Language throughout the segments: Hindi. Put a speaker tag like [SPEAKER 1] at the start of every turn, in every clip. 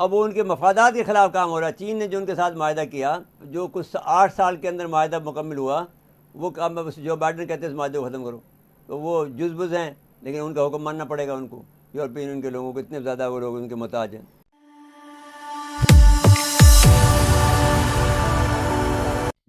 [SPEAKER 1] अब वो उनके मफादात के ख़िलाफ़ काम हो रहा है। चीन ने जो उनके साथ माहिदा किया, जो कुछ 8 साल के अंदर माहिदा मुकम्मल हुआ, वो काम जो बाइडेन कहते हैं इस माहिदे को ख़त्म करो। तो वो जुज़बुज़ हैं, लेकिन उनका हुक्म मानना पड़ेगा उनको। यूरोपियन यूनियन के लोगों को इतने ज़्यादा वो लोग उनके मोहताज हैं।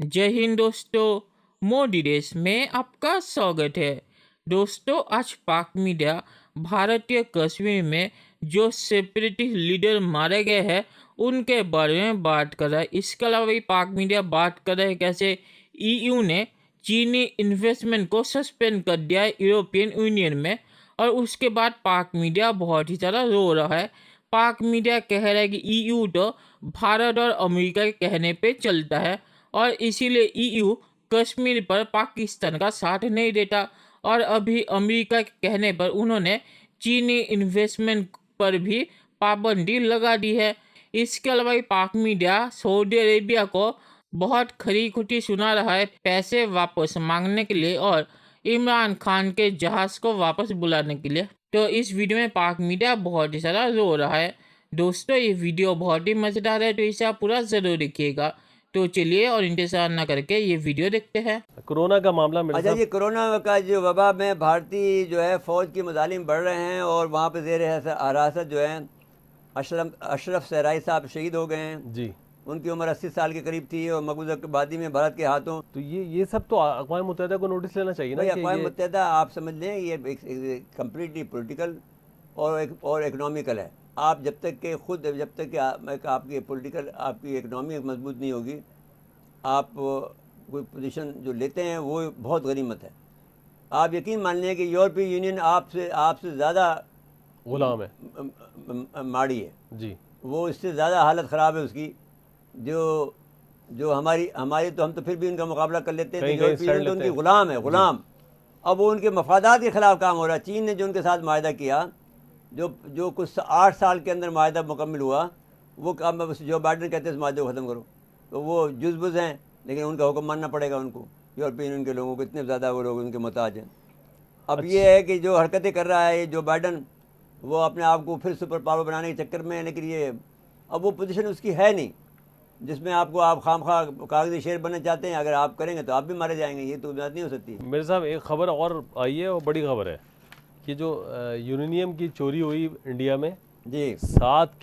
[SPEAKER 2] जय हिंद दोस्तों, मोदी देश में आपका स्वागत है। दोस्तों, आज पाक मीडिया भारतीय कश्मीर में जो सेपरेटिस्ट लीडर मारे गए हैं उनके बारे में बात कर रहा है। इसके अलावा भी पाक मीडिया बात कर रहा है कैसे ईयू ने चीनी इन्वेस्टमेंट को सस्पेंड कर दिया है यूरोपियन यूनियन में। और उसके बाद पाक मीडिया बहुत ही ज़्यादा रो रहा है। पाक मीडिया कह रहा है कि ईयू तो भारत और अमेरिका के कहने पे चलता है और इसीलिए ईयू कश्मीर पर पाकिस्तान का साथ नहीं देता। और अभी अमेरिका के कहने पर उन्होंने चीनी इन्वेस्टमेंट पर भी पाबंदी लगा दी है। इसके अलावा पाक मीडिया सऊदी अरेबिया को बहुत खरी खुटी सुना रहा है पैसे वापस मांगने के लिए और इमरान खान के जहाज को वापस बुलाने के लिए। तो इस वीडियो में पाक मीडिया बहुत ही सारा रो रहा है। दोस्तों, ये वीडियो बहुत ही मज़ेदार है, तो इसे आप पूरा ज़रूर देखिएगा। तो चलिए और इंतजार न करके ये वीडियो देखते हैं।
[SPEAKER 3] कोरोना का मामला मिर्जा
[SPEAKER 1] अच्छा, ये कोरोना का जो वबा में भारतीय जो है फ़ौज की मज़ालिम बढ़ रहे हैं और वहाँ पे ज़ेर हिरासत जो है अशरफ सहराई साहब शहीद हो गए हैं
[SPEAKER 3] जी।
[SPEAKER 1] उनकी उम्र 80 साल के करीब थी और मकबूजा आबादी में भारत के हाथों।
[SPEAKER 3] तो ये सब तो अक़वाम मुत्तहिदा को नोटिस लेना चाहिए ना।
[SPEAKER 1] अक़वाम मुत्तहिदा आप समझ लें ये कम्प्लीटली पॉलिटिकल और इकनॉमिकल है। आप जब तक कि आपकी पॉलिटिकल आपकी इकनॉमी मजबूत नहीं होगी, आप कोई पोजीशन जो लेते हैं वो बहुत गनीमत है। आप यकीन मान लें कि यूरोपीय यूनियन आपसे ज़्यादा
[SPEAKER 3] गुलाम है,
[SPEAKER 1] माड़ी है
[SPEAKER 3] जी।
[SPEAKER 1] वो इससे ज़्यादा हालत ख़राब है उसकी। जो हमारी तो हम तो फिर भी उनका मुकाबला कर लेते हैं। तो यूरोपीय यूनियन तो उनकी ग़ुलाम है, ग़ुलाम। अब वो उनके मफादात के ख़िलाफ़ काम हो रहा है। चीन ने जो उनके साथ माहिदा किया, जो कुछ 8 साल के अंदर माहिदा मुकम्मल हुआ, वो काम जो बाइडेन कहते हैं इस माहिदे को ख़त्म करो। तो वो जुज़बुज़ हैं, लेकिन उनका हुक्म मानना पड़ेगा उनको। यूरोपियन यूनियन के लोगों को इतने ज़्यादा वो लोग उनके मोहताज हैं। अब ये है कि जो हरकतें कर रहा है जो बाइडेन, वो अपने आप को फिर सुपर पावर बनाने के चक्कर में है। लेकिन ये अब वो पोजीशन उसकी है नहीं जिसमें आप खामखा कागजी शेर बनना चाहते हैं। अगर आप करेंगे तो आप भी मारे जाएंगे। ये तो बात नहीं हो सकती।
[SPEAKER 3] मेरे साहब, एक खबर और आई है और बड़ी खबर है कि जो यूरेनियम की चोरी हुई इंडिया में जी 7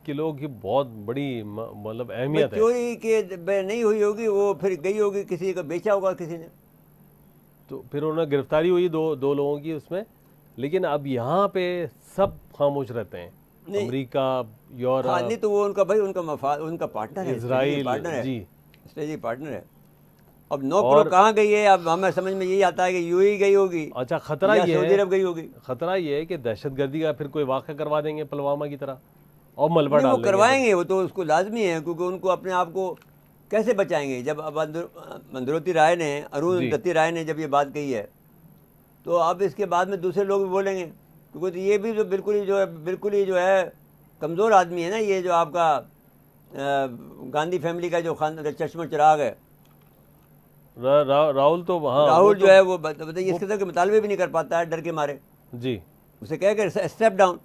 [SPEAKER 3] किलो की बहुत बड़ी मतलब अहमियत है।
[SPEAKER 1] चोरी के नहीं हुई होगी, वो फिर गई होगी, किसी को बेचा होगा किसी ने।
[SPEAKER 3] तो फिर उन्हें गिरफ्तारी हुई दो लोगों की उसमें। लेकिन अब यहाँ पे सब खामोश रहते हैं, अमेरिका, यूरोप।
[SPEAKER 1] हाँ, नहीं तो वो उनका भाई उनका पार्टनर है,
[SPEAKER 3] इजराइल जी,
[SPEAKER 1] स्ट्रेटेजिक पार्टनर है। अब 9 करोड़ कहाँ गई है? अब हमें समझ में यही आता है कि यूएई गई होगी।
[SPEAKER 3] अच्छा, खतरा ये
[SPEAKER 1] सऊदी अरब गई होगी।
[SPEAKER 3] खतरा ये है कि दहशतगर्दी का फिर कोई वाक़या करवा देंगे पुलवामा की तरह और मलबा डाल देंगे।
[SPEAKER 1] वो करवाएंगे, वो तो उसको लाजमी है, क्योंकि उनको अपने आप को कैसे बचाएंगे। जब अब अरुण दत्ती राय ने जब ये बात कही है, तो अब इसके बाद में दूसरे लोग भी बोलेंगे, क्योंकि तो ये भी जो बिल्कुल ही जो है कमज़ोर आदमी है ना। ये जो आपका गांधी फैमिली का जो चश्मा चिराग है
[SPEAKER 3] राहुल, तो हाँ,
[SPEAKER 1] राहुल जो है वो बताइए इसके तरह मुतालबे भी नहीं कर पाता है डर के मारे
[SPEAKER 3] जी।
[SPEAKER 1] उसे कह कर स्टेप डाउन।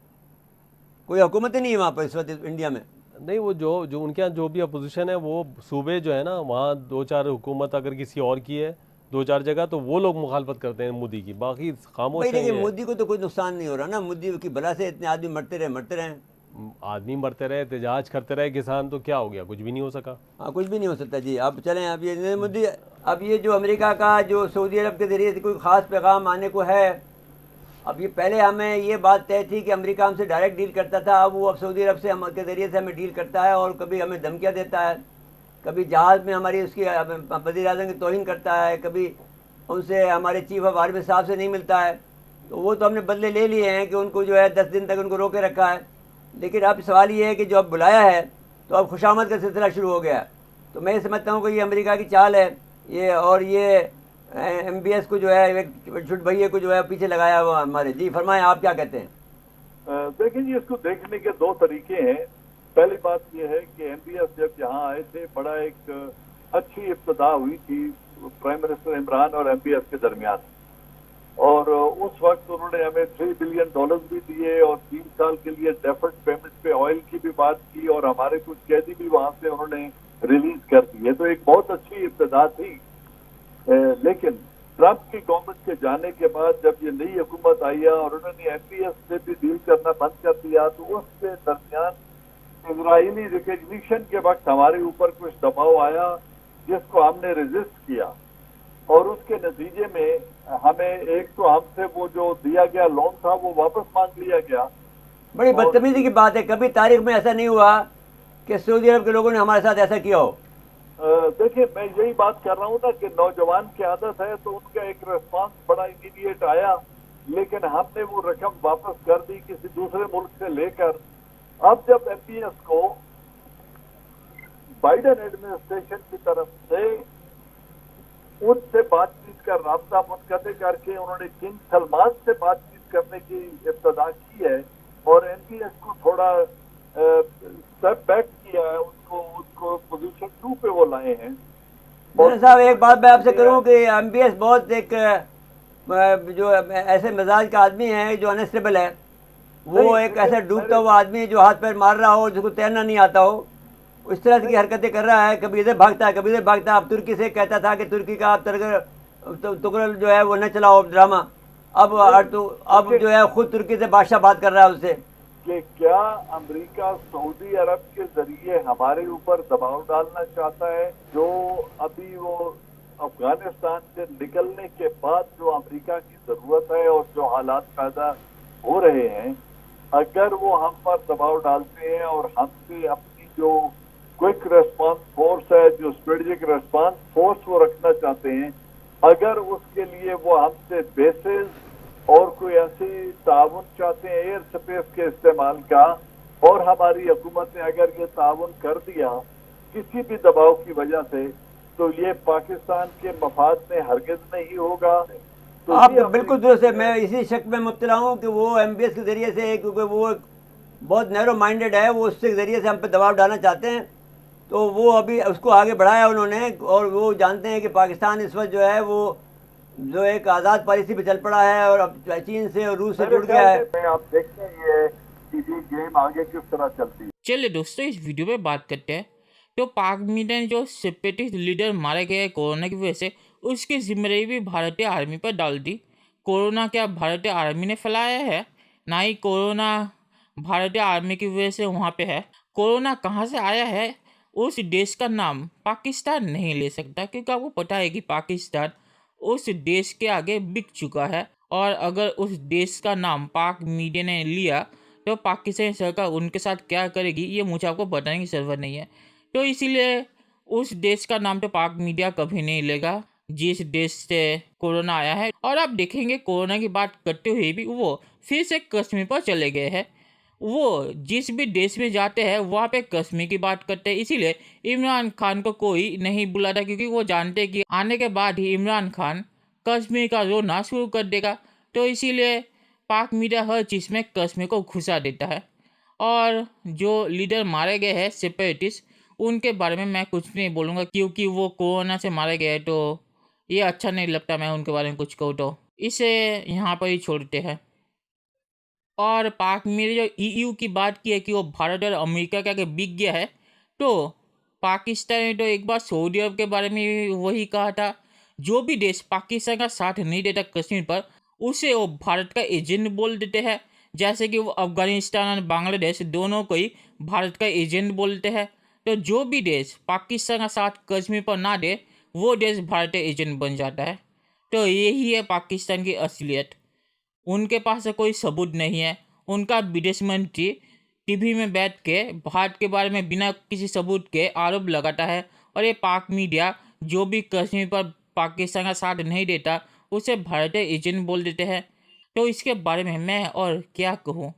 [SPEAKER 1] कोई हुकूमत ही नहीं है वहाँ पर इस वक्त इंडिया में।
[SPEAKER 3] नहीं, वो जो उनके यहाँ जो भी अपोजिशन है, वो सूबे जो है ना, वहाँ 2-4 हुकूमत अगर किसी और की है 2-4 जगह, तो वो लोग मुखालफत करते हैं मोदी की, बाकी खामोश हैं।
[SPEAKER 1] मोदी को तो कोई नुकसान नहीं हो रहा ना। मोदी की बला से इतने आदमी मरते रहे,
[SPEAKER 3] आदमी मरते रहे, एहतजाज करते रहे किसान, तो क्या हो गया? कुछ भी नहीं हो सका।
[SPEAKER 1] हाँ, कुछ भी नहीं हो सकता जी। अब चलें, अब ये जो अमेरिका का जो सऊदी अरब के ज़रिए से कोई ख़ास पैगाम आने को है। अब ये पहले हमें ये बात तय थी कि अमेरिका हमसे डायरेक्ट डील करता था। अब वो सऊदी अरब के ज़रिए से हमें डील करता है और कभी हमें धमकियाँ देता है, कभी जहाज़ में हमारी उसकी वज़ीर-ए-आज़म की तौहीन करता है, कभी उनसे हमारे चीफ ऑफ आर्मी साहब से नहीं मिलता है। तो वो तो हमने बदले ले लिए हैं कि उनको जो है 10 दिन तक उनको रोके रखा है। लेकिन अब सवाल ये है कि जो अब बुलाया है तो अब खुशामद का सिलसिला शुरू हो गया। तो मैं समझता हूँ कि ये अमेरिका की चाल है ये, और ये MBS को जो है छुट भैया को जो है पीछे लगाया हुआ हमारे। जी फरमाएं, आप क्या कहते हैं?
[SPEAKER 4] देखिए जी, इसको देखने के 2 तरीके हैं। पहली बात ये है कि MBS जब यहाँ आए थे, बड़ा एक अच्छी इब्तिदा हुई थी प्राइम मिनिस्टर इमरान और MBS के दरमियान, और उस वक्त उन्होंने हमें $3 बिलियन भी दिए और 3 साल के लिए डेफर्ड पेमेंट बात की और हमारे कुछ कैदी भी वहां से उन्होंने रिलीज कर दिए। तो एक बहुत अच्छी इब्तिदा थी। लेकिन ट्रंप की गवर्नमेंट के जाने के बाद जब ये नई हुकूमत आई है और उन्होंने एमपीएस से भी डील करना बंद कर दिया, तो उसके दरमियान इजरायली रिकग्निशन के वक्त हमारे ऊपर कुछ दबाव आया जिसको हमने रेजिस्ट किया, और उसके नतीजे में हमें एक तो हमसे वो जो दिया गया लोन था वो वापस मांग लिया गया।
[SPEAKER 1] बड़ी बदतमीजी की बात है, कभी तारीख में ऐसा नहीं हुआ कि सऊदी अरब के लोगों ने हमारे साथ ऐसा किया हो।
[SPEAKER 4] देखिए, मैं यही बात कर रहा हूँ ना कि नौजवान की आदत है, तो उनका एक रिस्पांस बड़ा इमीडिएट आया, लेकिन हमने वो रकम वापस कर दी किसी दूसरे मुल्क से लेकर। अब जब एमपीएस को बाइडेन एडमिनिस्ट्रेशन की तरफ से उनसे बातचीत का रास्ता मुनक़ते करके उन्होंने किंग सलमान से बातचीत करने की इब्तिदा की है और एमपीएस को थोड़ा स्टेप बैक किया है, उसको पोजीशन 2 पे वो लाए हैं।
[SPEAKER 1] मेरे साहब, एक बात मैं आपसे करूं कि एमबीएस बहुत एक जो ऐसे मिजाज का आदमी है जो अनस्टेबल है। वो एक ऐसा डूबता हुआ आदमी है जो हाथ पैर मार रहा हो, जिसको तैरना नहीं आता हो, इस तरह की हरकतें कर रहा है। कभी इधर भागता है, कभी इधर भागता है। अब तुर्की से कहता था कि तुर्की का तुगरल जो है वो न चलाओ ड्रामा। अब जो है खुद तुर्की से बादशाह बात कर रहा है उससे
[SPEAKER 4] कि क्या अमेरिका सऊदी अरब के जरिए हमारे ऊपर दबाव डालना चाहता है। जो अभी वो अफगानिस्तान से निकलने के बाद जो अमेरिका की जरूरत है और जो हालात पैदा हो रहे हैं, अगर वो हम पर दबाव डालते हैं और हमसे अपनी जो क्विक रेस्पॉन्स फोर्स है, जो स्ट्रेटेजिक रेस्पॉन्स फोर्स वो रखना चाहते हैं, अगर उसके लिए वो हमसे बेसेस और कोई ऐसी ताउन चाहते हैं एयर स्पेस के इस्तेमाल का, और हमारी हुकूमत ने अगर ये ताउन कर दिया किसी भी दबाव की वजह से, तो ये पाकिस्तान के मफाद में हरगिज नहीं होगा। तो
[SPEAKER 1] आप बिल्कुल दुरुस्त है। मैं इसी शक में मुब्तला हूँ कि वो एमबीएस के जरिए से, क्योंकि वो बहुत नैरो माइंडेड है, वो उसके जरिए से हम पे दबाव डालना चाहते हैं। तो वो अभी उसको आगे बढ़ाया उन्होंने, और वो जानते हैं कि पाकिस्तान इस वक्त जो है वो जो एक आज़ाद पॉलिसी पे चल पड़ा है और अब चीन से और रूस से जुड़ गया है।
[SPEAKER 4] आप देखते हैं ये गेम आगे किस तरह चलती है।
[SPEAKER 2] चलिए दोस्तों, इस वीडियो में बात करते हैं। तो पाक मीडिया ने जो सेपरेटिस्ट लीडर मारे गए कोरोना की वजह से, उसकी जिम्मेदारी भी भारतीय आर्मी पर डाल दी। कोरोना क्या भारतीय आर्मी ने फैलाया है? ना ही कोरोना भारतीय आर्मी की वजह से वहाँ पे है। कोरोना कहाँ से आया है? उस देश का नाम पाकिस्तान नहीं ले सकता, क्योंकि आपको पता है कि पाकिस्तान उस देश के आगे बिक चुका है। और अगर उस देश का नाम पाक मीडिया ने लिया तो पाकिस्तानी सरकार उनके साथ क्या करेगी, ये मुझे आपको बताने की ज़रूरत नहीं है। तो इसीलिए उस देश का नाम तो पाक मीडिया कभी नहीं लेगा जिस देश से कोरोना आया है। और आप देखेंगे कोरोना की बात करते हुए भी वो फिर से कश्मीर पर चले गए हैं। वो जिस भी देश में जाते हैं वहाँ पे कश्मीर की बात करते हैं। इसीलिए इमरान खान को कोई नहीं बुलाता, क्योंकि वो जानते हैं कि आने के बाद ही इमरान खान कश्मीर का रोना शुरू कर देगा। तो इसीलिए पाक मीडिया हर चीज़ में कश्मीर को घुसा देता है। और जो लीडर मारे गए हैं सेपरेटिस्ट, उनके बारे में मैं कुछ नहीं बोलूँगा, क्योंकि वो कोरोना से मारे गए, तो ये अच्छा नहीं लगता मैं उनके बारे में कुछ कहूँ। तो इसे यहाँ पर ही छोड़ते हैं। और पाक मीडिया जो ईयू की बात की है कि वो भारत और अमेरिका के आगे बिक गया है, तो पाकिस्तान ने तो एक बार सऊदी अरब के बारे में वही कहा था। जो भी देश पाकिस्तान का साथ नहीं देता कश्मीर पर, उसे वो भारत का एजेंट बोल देते हैं। जैसे कि वो अफगानिस्तान और बांग्लादेश दोनों को ही भारत का एजेंट बोलते हैं। तो जो भी देश पाकिस्तान का साथ कश्मीर पर ना दे, वो देश भारतीय एजेंट बन जाता है। तो यही है पाकिस्तान की असलियत। उनके पास कोई सबूत नहीं है। उनका विदेश मंत्री टीवी में बैठ के भारत के बारे में बिना किसी सबूत के आरोप लगाता है, और ये पाक मीडिया जो भी कश्मीर पर पाकिस्तान का साथ नहीं देता उसे भारतीय एजेंट बोल देते हैं। तो इसके बारे में मैं और क्या कहूँ।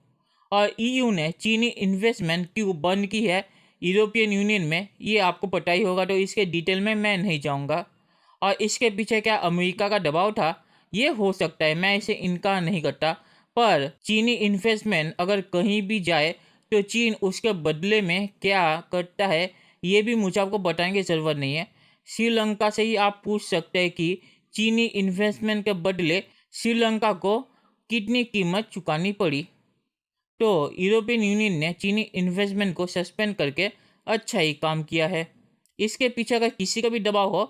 [SPEAKER 2] और ईयू ने चीनी इन्वेस्टमेंट क्यों बंद की है यूरोपियन यूनियन में, ये आपको पता ही होगा, तो इसके डिटेल में मैं नहीं जाऊँगा। और इसके पीछे क्या अमेरिका का दबाव था, ये हो सकता है, मैं इसे इनकार नहीं करता। पर चीनी इन्वेस्टमेंट अगर कहीं भी जाए तो चीन उसके बदले में क्या करता है, ये भी मुझे आपको बताने की ज़रूरत नहीं है। श्रीलंका से ही आप पूछ सकते हैं कि चीनी इन्वेस्टमेंट के बदले श्रीलंका को कितनी कीमत चुकानी पड़ी। तो यूरोपियन यूनियन ने चीनी इन्वेस्टमेंट को सस्पेंड करके अच्छा ही काम किया है। इसके पीछे अगर किसी का भी दबाव हो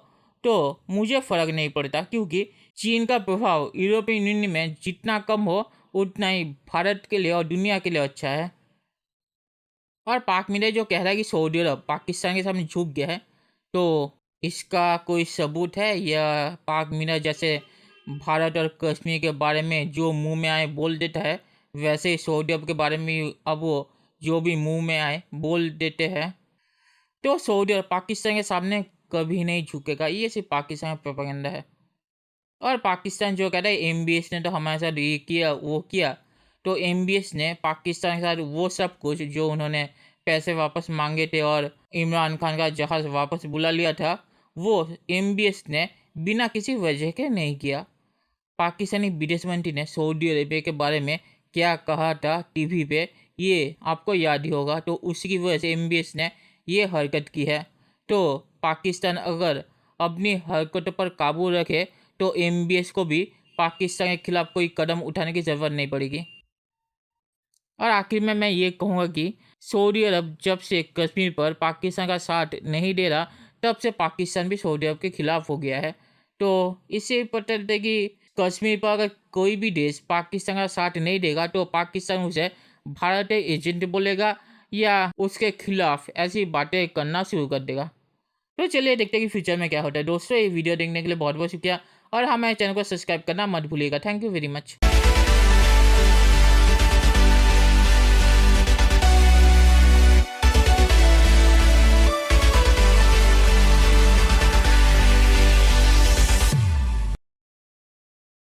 [SPEAKER 2] तो मुझे फ़र्क नहीं पड़ता, क्योंकि चीन का प्रभाव यूरोपियन यूनियन में जितना कम हो उतना ही भारत के लिए और दुनिया के लिए अच्छा है। और पाक मीडिया जो कह रहा है कि सऊदी अरब पाकिस्तान के सामने झुक गया है, तो इसका कोई सबूत है या पाक मीडिया जैसे भारत और कश्मीर के बारे में जो मुंह में आए बोल देता है, वैसे ही सऊदी अरब के बारे में अब वो जो भी मुंह में आए बोल देते हैं। तो सऊदी अरब पाकिस्तान के सामने कभी नहीं झुकेगा, ये सिर्फ पाकिस्तान का प्रोपेगेंडा है। और पाकिस्तान जो कहता है एमबीएस ने तो हमारे साथ ये किया वो किया, तो एमबीएस ने पाकिस्तान के साथ वो सब कुछ जो उन्होंने पैसे वापस मांगे थे और इमरान खान का जहाज़ वापस बुला लिया था, वो एमबीएस ने बिना किसी वजह के नहीं किया। पाकिस्तानी विदेश मंत्री ने सऊदी अरेबिया के बारे में क्या कहा था टीवी पे, ये आपको याद ही होगा। तो उसी वजह से एमबीएस ने ये हरकत की है। तो पाकिस्तान अगर अपनी हरकतों पर काबू रखे तो एमबीएस को भी पाकिस्तान के खिलाफ कोई कदम उठाने की ज़रूरत नहीं पड़ेगी। और आखिर में मैं ये कहूँगा कि सऊदी अरब जब से कश्मीर पर पाकिस्तान का साथ नहीं दे रहा, तब से पाकिस्तान भी सऊदी अरब के खिलाफ हो गया है। तो इससे पता चलता है कि कश्मीर पर अगर कोई भी देश पाकिस्तान का साथ नहीं देगा तो पाकिस्तान उसे भारत एजेंट बोलेगा या उसके खिलाफ ऐसी बातें करना शुरू कर देगा। तो चलिए देखते हैं कि फ्यूचर में क्या होता है। दोस्तों, ये वीडियो देखने के लिए बहुत बहुत शुक्रिया और हमारे चैनल को सब्सक्राइब करना मत भूलिएगा। Thank you very much.